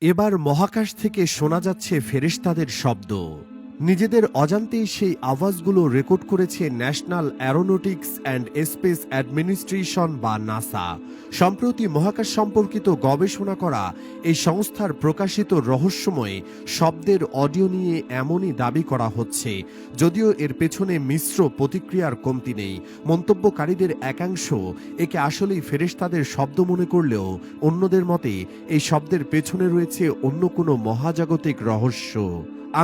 এবার মহাকাশ থেকে শোনা যাচ্ছে ফেরেশতাদের শব্দ। নিজেদের অজান্তেই সেই আওয়াজগুলো রেকর্ড করেছে national Aeronautics and space administration বা নাসা। সম্প্রতি মহাকাশ সম্পর্কিত গবেষণা করা এই সংস্থার প্রকাশিত রহস্যময় শব্দের অডিও নিয়ে এমনই দাবি করা হচ্ছে, যদিও এর পেছনে মিশ্র প্রতিক্রিয়ার কমতি নেই। মন্তব্যকারীদের একাংশ একে আসলেই ফেরেশতাদের শব্দ মনে করলেও অন্যদের মতে এই শব্দের পেছনে রয়েছে অন্য কোনো মহাজাগতিক রহস্য।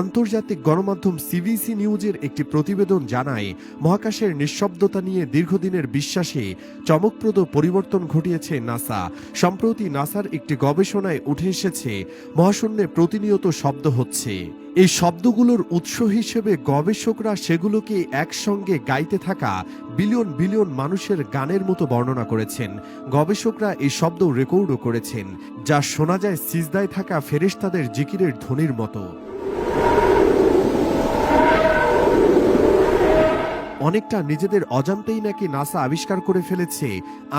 আন্তর্জাতিক গণমাধ্যম সিবিসি নিউজের একটি প্রতিবেদন জানায়, মহাকাশের নিঃশব্দতা নিয়ে দীর্ঘদিনের বিশ্বাসে চমকপ্রদ পরিবর্তন ঘটিয়েছে নাসা। সম্প্রতি নাসার একটি গবেষণায় উঠে এসেছে, মহাশূন্যে প্রতিনিয়ত শব্দ হচ্ছে। এই শব্দগুলোর উৎস হিসেবে গবেষকরা সেগুলোকে একসঙ্গে গাইতে থাকা বিলিয়ন বিলিয়ন মানুষের গানের মতো বর্ণনা করেছেন। গবেষকরা এই শব্দ রেকর্ডও করেছেন, যা শোনা যায় সিজদায় থাকা ফেরেশতাদের জিকিরের ধ্বনির মতো। অনেকটা নিজেদের অজান্তেই নাকি নাসা আবিষ্কার করে ফেলেছে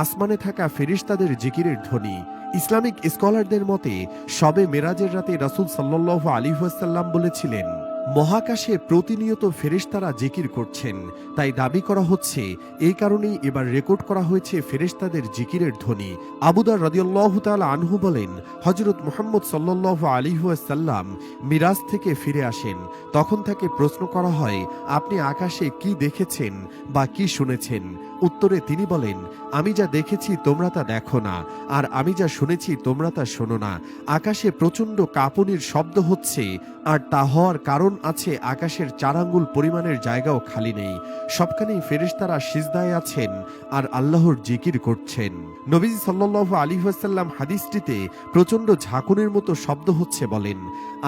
আসমানে থাকা ফেরেশতাদের জিকিরের ধ্বনি। ইসলামিক স্কলারদের মতে শবে মেরাজের রাতে রাসূল সাল্লাল্লাহু আলাইহি ওয়াসাল্লাম বলেছিলেন, মহাকাশে প্রতিনিয়ত ফেরেশতারা জিকির করছেন। তাই দাবি করা হচ্ছে এই কারণেই এবার রেকর্ড করা হয়েছে ফেরেশতাদের জিকিরের ধ্বনি। আবু দার রাদিয়াল্লাহু তাআলা আনহু বলেন, হযরত মুহাম্মদ সাল্লাল্লাহু আলাইহি ওয়াসাল্লাম মিরাজ থেকে ফিরে আসেন। তখন তাকে প্রশ্ন করা হয়, আপনি আকাশে কি দেখেছেন বা কি শুনেছেন? উত্তরে তিনি বলেন, আমি যা দেখেছি তোমরা তা দেখো না, আর আমি যা শুনেছি তোমরা তা শোনো না। আকাশে প্রচণ্ড কাঁপুনির শব্দ হচ্ছে, আর তা হওয়ার কারণ আছে আকাশের 4 আঙ্গুল পরিমাণের জায়গাও খালি নেই। সবখানেই ফেরেশতারা সিজদায় আছেন আর আল্লাহর জিকির করছেন। নবীজি সাল্লাল্লাহু আলাইহি ওয়াসাল্লাম হাদিসটিতে প্রচণ্ড ঝাঁকুনির মতো শব্দ হচ্ছে বলেন।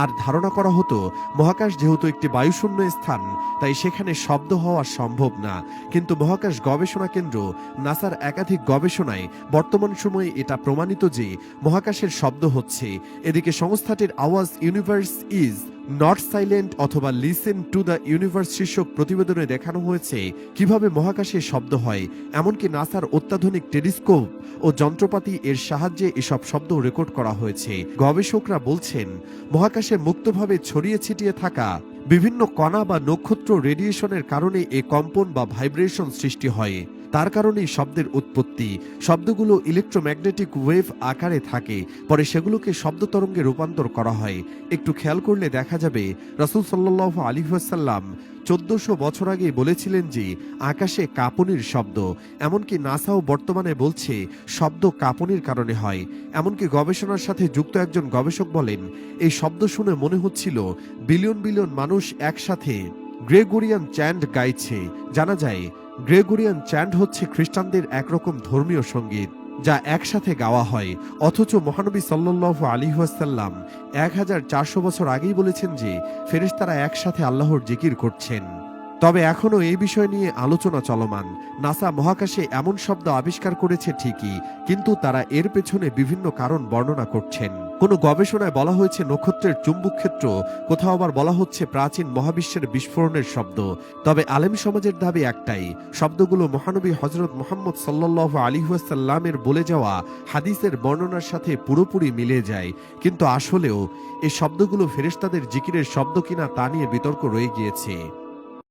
আর ধারণা করা হতো মহাকাশ যেহেতু একটি বায়ুশূন্য স্থান, তাই সেখানে শব্দ হওয়া সম্ভব না। কিন্তু মহাকাশ গবেষণা কেন্দ্র নাসার একাধিক গবেষণায় বর্তমান সময়ে এটা প্রমাণিত যে মহাকাশের শব্দ হচ্ছে। এদিকে সংস্থাটির আওয়াজ ইউনিভার্স ইজ নট সাইলেন্ট অথবা লিসেন টু দ্য ইউনিভার্স শীর্ষক প্রতিবেদনে দেখানো হয়েছে কিভাবে মহাকাশে শব্দ হয়। এমনকি নাসার অত্যাধুনিক টেলিস্কোপ ও যন্ত্রপাতি এর সাহায্যে এসব শব্দ রেকর্ড করা হয়েছে। গবেষকরা বলছেন, মহাকাশে মুক্তভাবে ছড়িয়ে ছিটিয়ে থাকা বিভিন্ন কণা বা নক্ষত্র রেডিয়েশনের কারণে এ কম্পন বা ভাইব্রেশন সৃষ্টি হয়। তার কারণেই শব্দের উৎপত্তি। শব্দগুলো ইলেকট্রোম্যাগনেটিক ওয়েভ আকারে থাকে, পরে সেগুলোকে শব্দ তরঙ্গে রূপান্তর করা হয়। একটু খেয়াল করলে দেখা যাবে রাসূল সাল্লাল্লাহু আলাইহি ওয়াসাল্লাম 1400 বছর আগে বলেছিলেন যে আকাশে কাঁপুনির শব্দ। এমনকি নাসাও বর্তমানে বলছে শব্দ কাঁপুনির কারণে হয়। এমনকি গবেষণার সাথে যুক্ত একজন গবেষক বলেন, এই শব্দ শুনে মনে হচ্ছিল বিলিয়ন বিলিয়ন মানুষ একসাথে গ্রেগরিয়ান চ্যান্ট গাইছে। জানা যায় গ্রেগরিয়ান চ্যান্ট হচ্ছে খ্রিস্টানদের একরকম ধর্মীয় সঙ্গীত, যা একসাথে গাওয়া হয়। অথচ মহানবী সাল্লাল্লাহু আলাইহি ওয়াসাল্লাম 1400 বছর আগেই বলেছেন যে ফেরেশতারা একসাথে আল্লাহর জিকির করছেন। তবে এখনও এই বিষয় নিয়ে আলোচনা চলমান। নাসা মহাকাশে এমন শব্দ আবিষ্কার করেছে ঠিকই, কিন্তু তারা এর পেছনে বিভিন্ন কারণ বর্ণনা করছেন। কোনো গবেষণায় বলা হয়েছে নক্ষত্রের চুম্বক ক্ষেত্র, কোথাও আবার বলা হচ্ছে প্রাচীন মহাবিশ্বের বিস্ফোরণের শব্দ। তবে আলেম সমাজের দাবি একটাই, শব্দগুলো মহানবী হযরত মুহাম্মদ সাল্লাল্লাহু আলাইহি ওয়াসাল্লামের বলে যাওয়া হাদিসের বর্ণনার সাথে পুরোপুরি মিলে যায়। কিন্তু আসলেও এই শব্দগুলো ফেরেশতাদের জিকিরের শব্দ কিনা তা নিয়ে বিতর্ক রয়ে গিয়েছে।